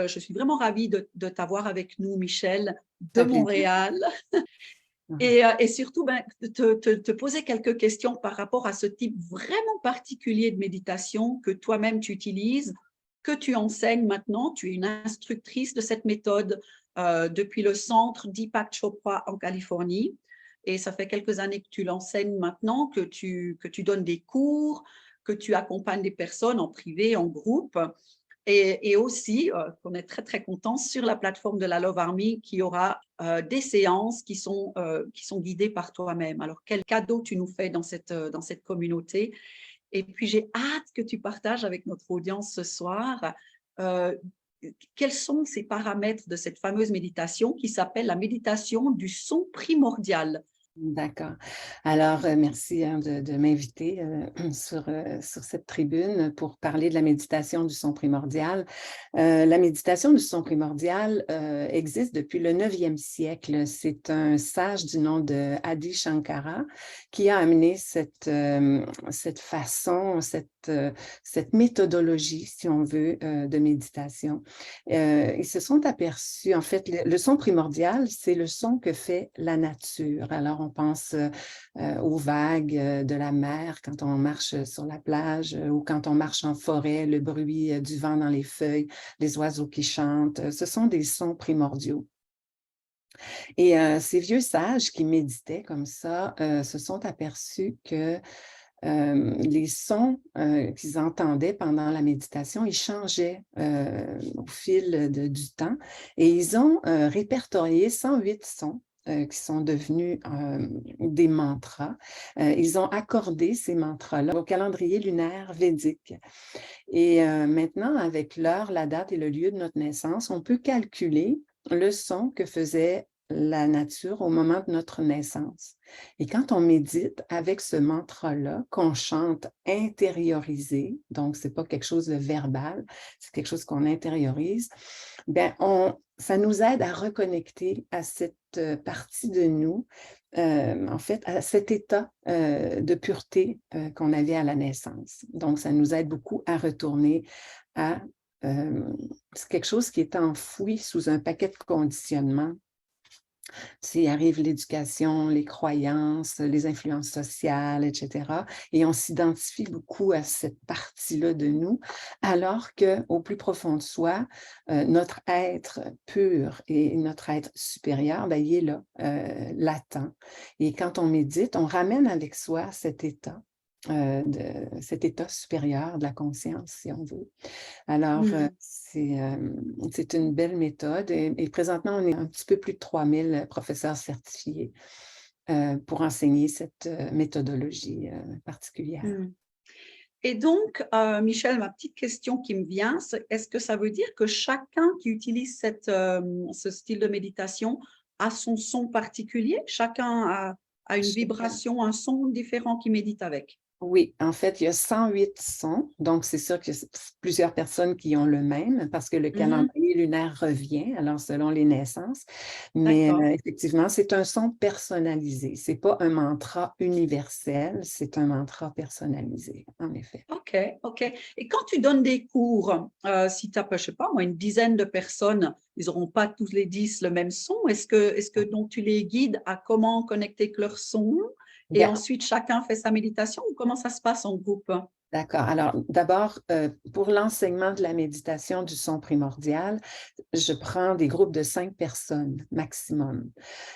Je suis vraiment ravie de t'avoir avec nous, Michel, de Ça fait plaisir. Montréal. Mmh. Et surtout, ben, te poser quelques questions par rapport à ce type vraiment particulier de méditation que toi-même tu utilises, que tu enseignes maintenant. Tu es une instructrice de cette méthode depuis le centre Deepak Chopra en Californie. Et ça fait quelques années que tu l'enseignes maintenant, que tu donnes des cours, que tu accompagnes des personnes en privé, en groupe. Et aussi, on est très, très content, sur la plateforme de la Love Army, qui aura des séances qui sont guidées par toi-même. Alors, quel cadeau tu nous fais dans cette communauté. Et puis, j'ai hâte que tu partages avec notre audience ce soir euh, quels sont ces paramètres de cette fameuse méditation qui s'appelle la méditation du son primordial. D'accord. Alors, merci hein, de m'inviter sur cette tribune pour parler de la méditation du son primordial. La méditation du son primordial existe depuis le 9e siècle. C'est un sage du nom de Adi Shankara qui a amené cette façon, cette méthodologie, si on veut, de méditation. Ils se sont aperçus, en fait, le son primordial, c'est le son que fait la nature. Alors, on pense aux vagues de la mer quand on marche sur la plage ou quand on marche en forêt, le bruit du vent dans les feuilles, les oiseaux qui chantent. Ce sont des sons primordiaux. Et ces vieux sages qui méditaient comme ça se sont aperçus que les sons qu'ils entendaient pendant la méditation, ils changeaient au fil du temps et ils ont répertorié 108 sons qui sont devenus des mantras. Ils ont accordé ces mantras-là au calendrier lunaire védique. Et maintenant, avec l'heure, la date et le lieu de notre naissance, on peut calculer le son que faisait la nature au moment de notre naissance. Et quand on médite avec ce mantra-là, qu'on chante intériorisé, donc ce n'est pas quelque chose de verbal, c'est quelque chose qu'on intériorise, bien, ça nous aide à reconnecter à cette partie de nous, en fait, à cet état de pureté qu'on avait à la naissance. Donc, ça nous aide beaucoup à retourner à quelque chose qui est enfoui sous un paquet de conditionnements. S'il arrive l'éducation, les croyances, les influences sociales, etc. Et on s'identifie beaucoup à cette partie-là de nous, alors qu'au plus profond de soi, notre être pur et notre être supérieur, bien, il est là, latent. Et quand on médite, on ramène avec soi cet état supérieur de la conscience, si on veut. Alors, Mhm. c'est une belle méthode et présentement, on est un petit peu plus de 3000 professeurs certifiés pour enseigner cette méthodologie particulière. Mhm. Et donc, Michel, ma petite question qui me vient, c'est est-ce que ça veut dire que chacun qui utilise ce style de méditation a son son particulier? Chacun a une vibration, un son différent qui médite avec? Oui, en fait, il y a 108 sons, donc c'est sûr qu'il y a plusieurs personnes qui ont le même parce que le Mhm. calendrier lunaire revient, alors selon les naissances, mais D'accord. effectivement, c'est un son personnalisé. C'est pas un mantra universel, c'est un mantra personnalisé, en effet. OK, OK. Et quand tu donnes des cours, si tu as, je sais pas moi, une dizaine de personnes, ils n'auront pas tous les 10 le même son. Est-ce que donc tu les guides à comment connecter avec leur son et Bien, ensuite chacun fait sa méditation ou comment ça se passe en groupe? d'accord. Alors, d'abord, pour l'enseignement de la méditation du son primordial, je prends des groupes de 5 personnes maximum.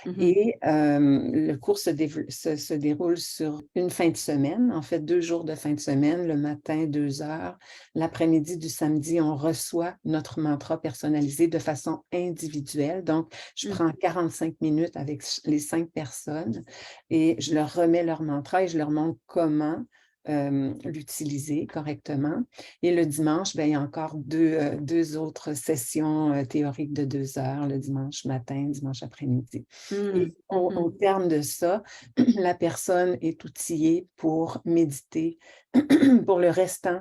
Mhm. Et le cours se déroule sur une fin de semaine, en fait 2 jours de fin de semaine, le matin 2 heures, l'après-midi du samedi, on reçoit notre mantra personnalisé de façon individuelle. Donc, je Mhm. prends 45 minutes avec les 5 personnes et je leur remets leur mantra et je leur montre comment l'utiliser correctement. Et le dimanche, bien, il y a encore deux autres sessions théoriques de 2 heures, le dimanche matin, dimanche après-midi. Et Mhm. au Mhm. terme de ça, la personne est outillée pour méditer pour le restant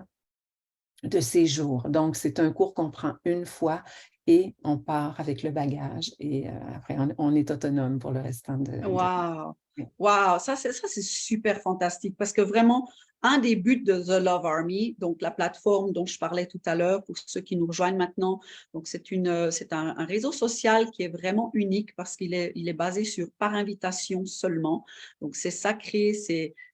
de ses jours. Donc, c'est un cours qu'on prend une fois et on part avec le bagage et après, on est autonome pour le restant de... Waouh! Waouh! Ça, c'est super fantastique parce que vraiment, un des buts de The Love Army, donc la plateforme dont je parlais tout à l'heure, pour ceux qui nous rejoignent maintenant, donc c'est un réseau social qui est vraiment unique parce qu'il est basé par invitation seulement. Donc c'est sacré,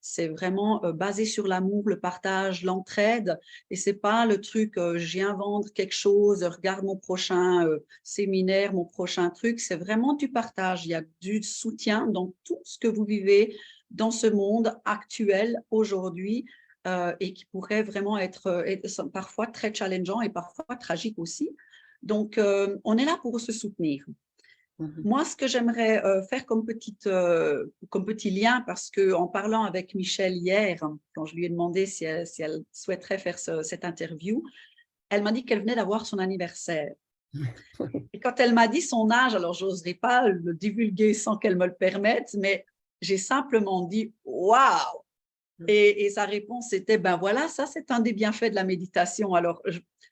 c'est vraiment basé sur l'amour, le partage, l'entraide, et c'est pas le truc je viens vendre quelque chose, regarde mon prochain séminaire, mon prochain truc, c'est vraiment du partage. Il y a du soutien dans tout ce que vous vivez dans ce monde actuel aujourd'hui et qui pourrait vraiment être parfois très challengeant et parfois tragique aussi. Donc, on est là pour se soutenir. Moi, ce que j'aimerais faire comme petit lien, parce qu'en parlant avec Michelle hier, quand je lui ai demandé si elle souhaiterait faire cette interview, elle m'a dit qu'elle venait d'avoir son anniversaire. Et quand elle m'a dit son âge, alors je n'oserais pas le divulguer sans qu'elle me le permette, mais j'ai simplement dit « Waouh !» Et sa réponse était « Ben voilà, ça c'est un des bienfaits de la méditation. » Alors,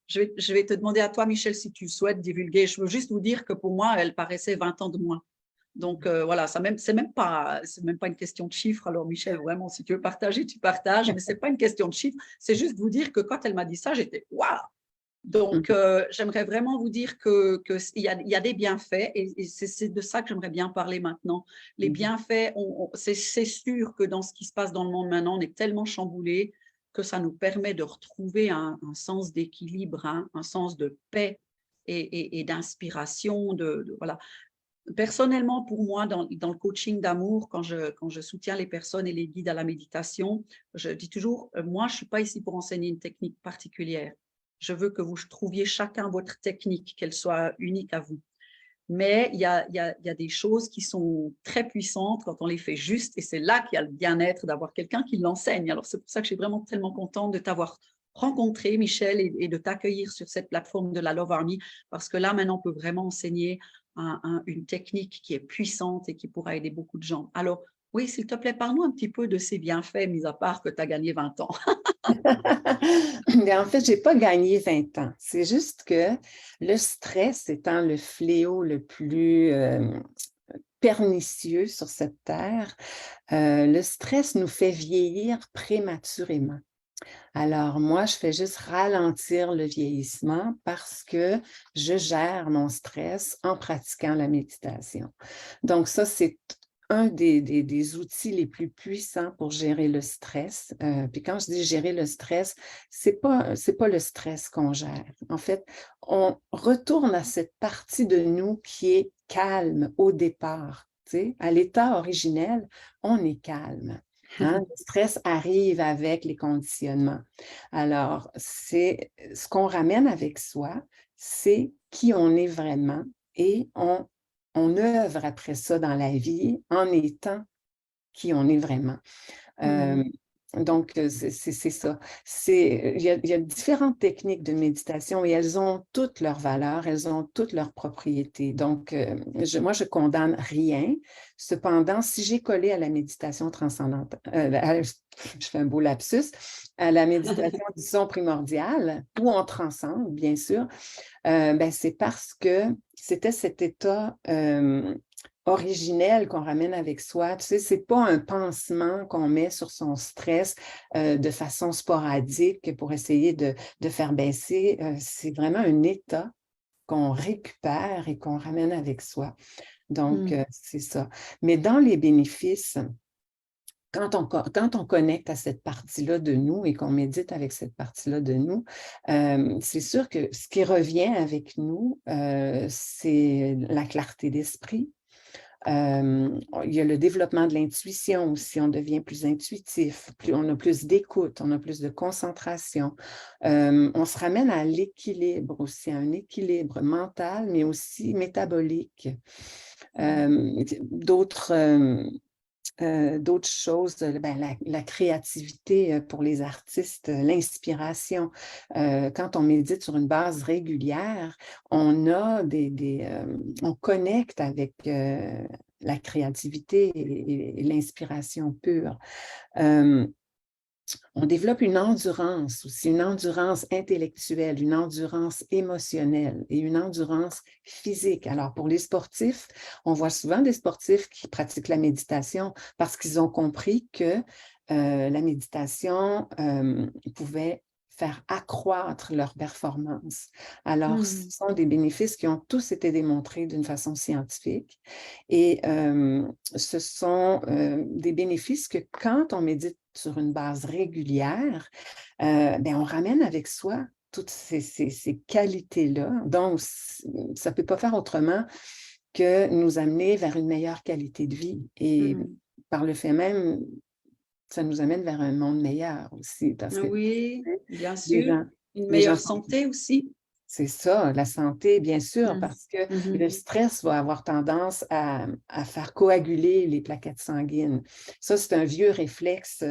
je vais te demander à toi, Michel, si tu souhaites divulguer. Je veux juste vous dire que pour moi, elle paraissait 20 ans de moins. Donc voilà, c'est même pas une question de chiffres. Alors Michel, vraiment, si tu veux partager, tu partages, mais c'est pas une question de chiffres. C'est juste vous dire que quand elle m'a dit ça, j'étais « Waouh !» Donc, j'aimerais vraiment vous dire qu'il y a des bienfaits et c'est de ça que j'aimerais bien parler maintenant. Les bienfaits, c'est sûr que dans ce qui se passe dans le monde maintenant, on est tellement chamboulé que ça nous permet de retrouver un sens d'équilibre, hein, un sens de paix et d'inspiration. Voilà. Personnellement, pour moi, dans le coaching d'amour, quand je soutiens les personnes et les guide à la méditation, je dis toujours, moi, je ne suis pas ici pour enseigner une technique particulière. Je veux que vous trouviez chacun votre technique, qu'elle soit unique à vous. Mais il y a des choses qui sont très puissantes quand on les fait juste, et c'est là qu'il y a le bien-être d'avoir quelqu'un qui l'enseigne. Alors, c'est pour ça que je suis vraiment tellement contente de t'avoir rencontré, Michel, et de t'accueillir sur cette plateforme de la Love Army, parce que là, maintenant, on peut vraiment enseigner une technique qui est puissante et qui pourra aider beaucoup de gens. Alors, oui, s'il te plaît, parle-nous un petit peu de ces bienfaits, mis à part que tu as gagné 20 ans. Mais en fait, je n'ai pas gagné 20 ans. C'est juste que le stress étant le fléau le plus pernicieux sur cette terre, le stress nous fait vieillir prématurément. Alors, moi, je fais juste ralentir le vieillissement parce que je gère mon stress en pratiquant la méditation. Donc, ça, c'est un des outils les plus puissants pour gérer le stress. Puis quand je dis gérer le stress, c'est pas le stress qu'on gère. En fait, on retourne à cette partie de nous qui est calme au départ. Tu sais, à l'état originel, on est calme. Hein? Le stress arrive avec les conditionnements. Alors, c'est ce qu'on ramène avec soi, c'est qui on est vraiment et on œuvre après ça dans la vie en étant qui on est vraiment. Donc, c'est ça. Il y a différentes techniques de méditation et elles ont toutes leurs valeurs, elles ont toutes leurs propriétés. Donc, moi, je condamne rien. Cependant, si j'ai collé à la méditation transcendantale, je fais un beau lapsus, à la méditation du son primordial, où on transcende, bien sûr, c'est parce que c'était cet état originel qu'on ramène avec soi. Tu sais, ce n'est pas un pansement qu'on met sur son stress de façon sporadique pour essayer de faire baisser. C'est vraiment un état qu'on récupère et qu'on ramène avec soi. Donc, c'est ça. Mais dans les bénéfices, quand on connecte à cette partie-là de nous et qu'on médite avec cette partie-là de nous, c'est sûr que ce qui revient avec nous, c'est la clarté d'esprit. Il y a le développement de l'intuition aussi, on devient plus intuitif, on a plus d'écoute, on a plus de concentration. On se ramène à l'équilibre aussi, à un équilibre mental, mais aussi métabolique. D'autres choses, la créativité pour les artistes, l'inspiration. Quand on médite sur une base régulière, on connecte avec la créativité et l'inspiration pure. on développe une endurance aussi, une endurance intellectuelle, une endurance émotionnelle et une endurance physique. Alors, pour les sportifs, on voit souvent des sportifs qui pratiquent la méditation parce qu'ils ont compris que la méditation pouvait faire accroître leur performance. Alors, ce sont des bénéfices qui ont tous été démontrés d'une façon scientifique et ce sont des bénéfices que quand on médite sur une base régulière, ben, on ramène avec soi toutes ces qualités-là. Donc, ça ne peut pas faire autrement que nous amener vers une meilleure qualité de vie. Et par le fait même, ça nous amène vers un monde meilleur aussi, parce que Oui, bien les sûr. gens, Une les gens meilleure sont... santé aussi. C'est ça, la santé, bien sûr, Mm. parce que Mhm. le stress va avoir tendance à faire coaguler les plaquettes sanguines. Ça, c'est un vieux réflexe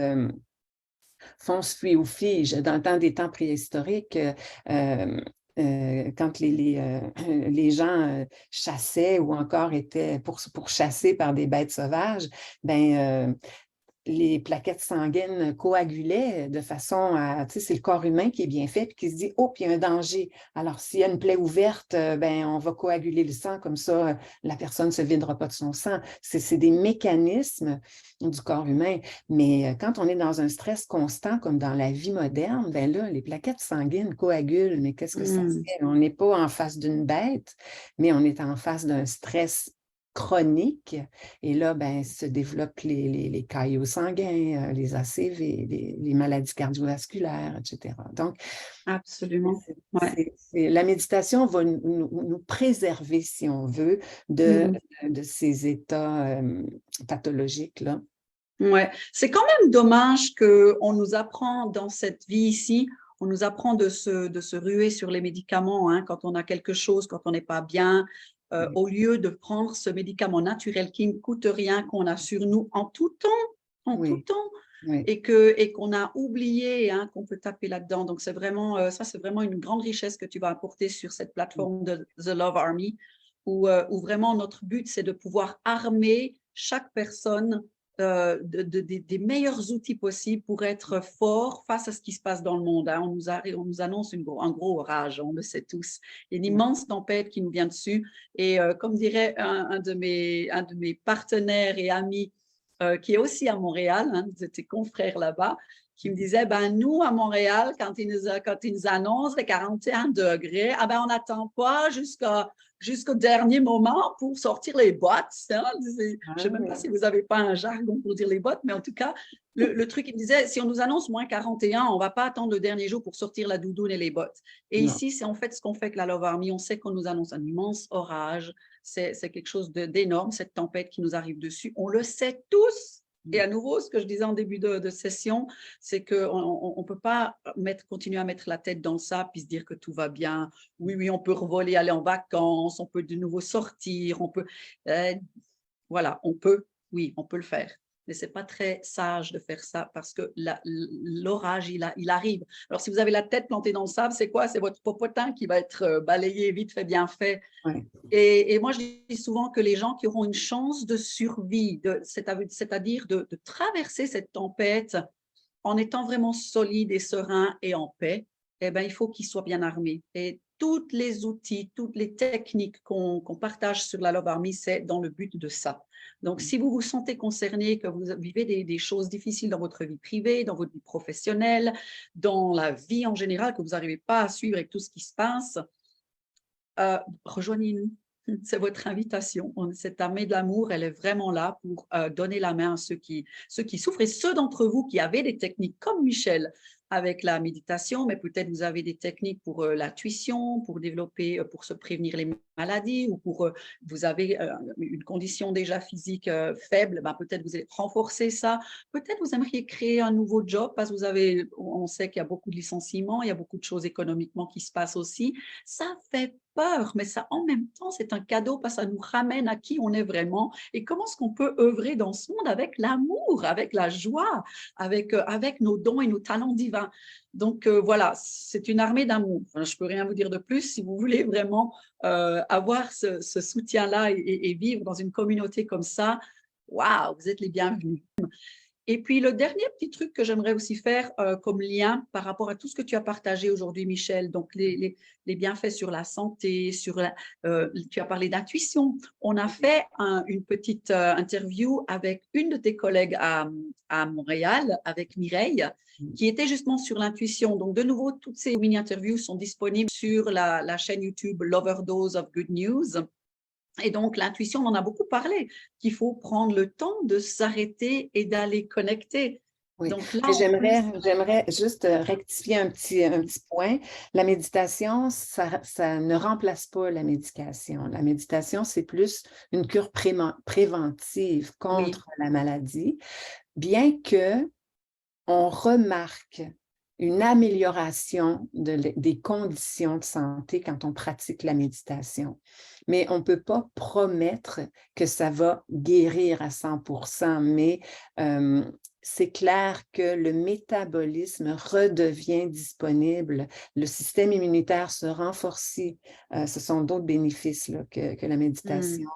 fonce, fuit ou fige. Dans le temps des temps préhistoriques, quand les gens chassaient ou encore étaient pour chasser par des bêtes sauvages, ben, les plaquettes sanguines coagulaient de façon à, tu sais, c'est le corps humain qui est bien fait, puis qui se dit, oh, puis il y a un danger. Alors, s'il y a une plaie ouverte, ben, on va coaguler le sang, comme ça, la personne ne se videra pas de son sang. C'est des mécanismes du corps humain. Mais quand on est dans un stress constant, comme dans la vie moderne, ben là, les plaquettes sanguines coagulent. Mais qu'est-ce que ça fait? On n'est pas en face d'une bête, mais on est en face d'un stress chronique. Et là, ben, se développent les caillots sanguins, les ACV, les maladies cardiovasculaires, etc. Donc, Absolument. Ouais. la méditation va nous préserver, si on veut, de ces états pathologiques-là. Ouais. C'est quand même dommage qu'on nous apprend dans cette vie ici, on nous apprend de se ruer sur les médicaments hein, quand on a quelque chose, quand on n'est pas bien, au lieu de prendre ce médicament naturel qui ne coûte rien, qu'on a sur nous en tout Oui, temps, oui. et qu'on a oublié, hein, qu'on peut taper là-dedans. Donc, c'est vraiment, ça, c'est vraiment une grande richesse que tu vas apporter sur cette plateforme de The Love Army, où vraiment notre but, c'est de pouvoir armer chaque personne des meilleurs outils possibles pour être fort face à ce qui se passe dans le monde. Hein. On nous annonce un gros orage, on le sait tous. Il y a une immense tempête qui nous vient dessus. Et comme dirait un de mes partenaires et amis, qui est aussi à Montréal, hein, de tes confrères là-bas, qui me disait, ben, nous, à Montréal, quand ils nous annoncent les 41 degrés, ah ben, on n'attend pas jusqu'au dernier moment pour sortir les bottes. Hein. Je ne sais même pas si vous n'avez pas un jargon pour dire les bottes, mais en tout cas, le truc, il me disait, si on nous annonce moins 41, on ne va pas attendre le dernier jour pour sortir la doudoune et les bottes. Et Non. ici, c'est en fait ce qu'on fait avec la Love Army. On sait qu'on nous annonce un immense orage. C'est quelque chose d'énorme, cette tempête qui nous arrive dessus. On le sait tous. Et à nouveau, ce que je disais en début de session, c'est qu'on ne peut pas continuer à mettre la tête dans ça puis se dire que tout va bien. Oui, oui, on peut revoler, aller en vacances, on peut de nouveau sortir, on peut… voilà, oui, on peut le faire. Mais ce n'est pas très sage de faire ça parce que l'orage, il arrive. Alors, si vous avez la tête plantée dans le sable, c'est quoi? C'est votre popotin qui va être balayé vite fait, bien fait. Ouais. Et moi, je dis souvent que les gens qui auront une chance de survie, c'est-à-dire de traverser cette tempête en étant vraiment solide et serein et en paix, eh ben, il faut qu'ils soient bien armés. Et tous les outils, toutes les techniques qu'on partage sur la Love Army, c'est dans le but de ça. Donc, si vous vous sentez concerné, que vous vivez des choses difficiles dans votre vie privée, dans votre vie professionnelle, dans la vie en général, que vous n'arrivez pas à suivre avec tout ce qui se passe, rejoignez-nous. C'est votre invitation. Cette armée de l'amour, elle est vraiment là pour donner la main à ceux qui souffrent. Et ceux d'entre vous qui avaient des techniques comme Michel avec la méditation, mais peut-être vous avez des techniques pour la tuition, pour développer, pour se prévenir les maladies, ou pour vous avez une condition déjà physique faible, ben peut-être vous allez renforcer ça. Peut-être vous aimeriez créer un nouveau job parce que on sait qu'il y a beaucoup de licenciements, il y a beaucoup de choses économiquement qui se passent aussi. Ça fait peur, mais ça, en même temps, c'est un cadeau parce que ça nous ramène à qui on est vraiment et comment est-ce qu'on peut œuvrer dans ce monde avec l'amour, avec la joie, avec nos dons et nos talents divins. Donc, voilà, c'est une armée d'amour. Enfin, je ne peux rien vous dire de plus. Si vous voulez vraiment avoir ce soutien-là et vivre dans une communauté comme ça, waouh, vous êtes les bienvenus. Et puis, le dernier petit truc que j'aimerais aussi faire comme lien par rapport à tout ce que tu as partagé aujourd'hui, Michel, donc les bienfaits sur la santé, tu as parlé d'intuition. On a fait une petite interview avec une de tes collègues à Montréal, avec Mireille, qui était justement sur l'intuition. Donc, de nouveau, toutes ces mini-interviews sont disponibles sur la chaîne YouTube L'Overdose of Good News. Et donc, l'intuition, on en a beaucoup parlé, qu'il faut prendre le temps de s'arrêter et d'aller connecter. Oui, Donc là, mais en plus, j'aimerais juste rectifier un petit point. La méditation, ça ne remplace pas la médication. La méditation, c'est plus une cure préventive oui, contre la maladie, bien que on remarque une amélioration des conditions de santé quand on pratique la méditation. Mais on ne peut pas promettre que ça va guérir à 100%, mais c'est clair que le métabolisme redevient disponible, le système immunitaire se renforce. Ce sont d'autres bénéfices là, que la méditation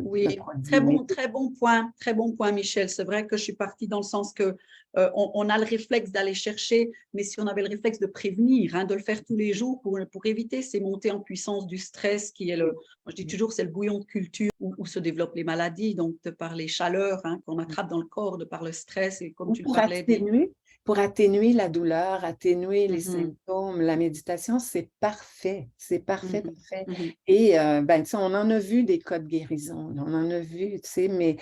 oui, produit. très bon point, Michel. C'est vrai que je suis partie dans le sens que on a le réflexe d'aller chercher, mais si on avait le réflexe de prévenir, hein, de le faire tous les jours pour éviter ces montées en puissance du stress qui est moi je dis toujours, c'est le bouillon de culture où se développent les maladies, donc de par les chaleurs hein, qu'on attrape dans le corps, de par le stress, et comme Ou tu le parlais, pour atténuer la douleur, atténuer les Mhm, symptômes, la méditation, c'est parfait. C'est parfait, mhm, parfait. mhm. Et ben, tu sais, on en a vu des cas de guérison, on en a vu, tu sais, mais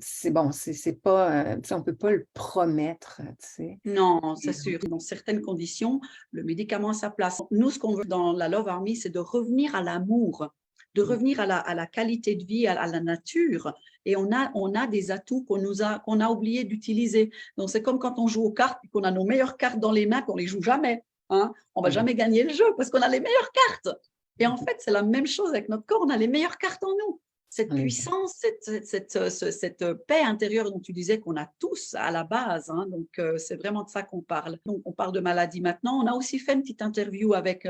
c'est bon, c'est pas, tu sais, on ne peut pas le promettre, tu sais. Non, c'est sûr. Dans certaines conditions, le médicament a sa place. Nous, ce qu'on veut dans la Love Army, c'est de revenir à l'amour, de revenir à la qualité de vie, à la nature. Et on a des atouts qu'on a oublié d'utiliser. Donc, c'est comme quand on joue aux cartes et qu'on a nos meilleures cartes dans les mains, qu'on ne les joue jamais. Hein. On ne va jamais gagner le jeu parce qu'on a les meilleures cartes. Et en fait, c'est la même chose avec notre corps. On a les meilleures cartes en nous. Cette puissance, cette paix intérieure dont tu disais qu'on a tous à la base. Hein, donc, c'est vraiment de ça qu'on parle. Donc, on parle de maladie maintenant. On a aussi fait une petite interview avec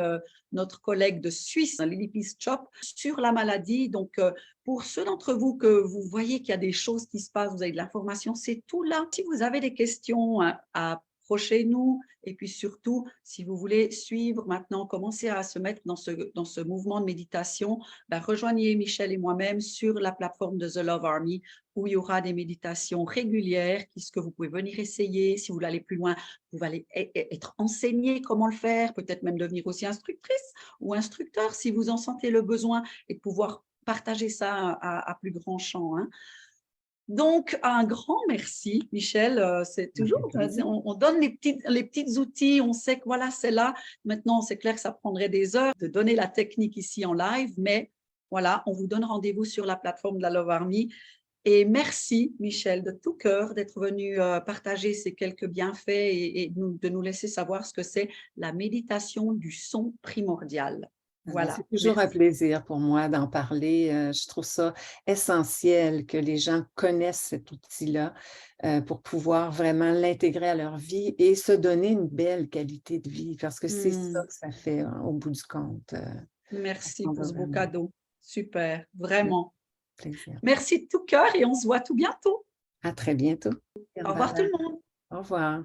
notre collègue de Suisse, Lily Peace Chop, sur la maladie. Donc, pour ceux d'entre vous que vous voyez qu'il y a des choses qui se passent, vous avez de l'information, c'est tout là. Si vous avez des questions à approchez-nous. Et puis surtout, si vous voulez suivre maintenant, commencer à se mettre dans ce mouvement de méditation, ben rejoignez Michel et moi-même sur la plateforme de The Love Army où il y aura des méditations régulières que vous pouvez venir essayer. Si vous voulez aller plus loin, vous allez être enseigné comment le faire, peut-être même devenir aussi instructrice ou instructeur si vous en sentez le besoin et de pouvoir partager ça à plus grand champ. Hein. Donc, un grand merci, Michel. C'est toujours, on donne les petits outils, on sait que voilà, c'est là. Maintenant, c'est clair que ça prendrait des heures de donner la technique ici en live, mais voilà, on vous donne rendez-vous sur la plateforme de la Love Army. Et merci, Michel, de tout cœur d'être venu partager ces quelques bienfaits et de nous laisser savoir ce que c'est la méditation du son primordial. Voilà, C'est toujours un merci. plaisir pour moi d'en parler. Je trouve ça essentiel que les gens connaissent cet outil-là pour pouvoir vraiment l'intégrer à leur vie et se donner une belle qualité de vie parce que c'est ça que ça fait hein, au bout du compte. Merci On pour va ce beau vraiment. cadeau. Super, vraiment. Plaisir. Merci de tout cœur et on se voit tout bientôt. À très bientôt. Au revoir tout le monde. Au revoir.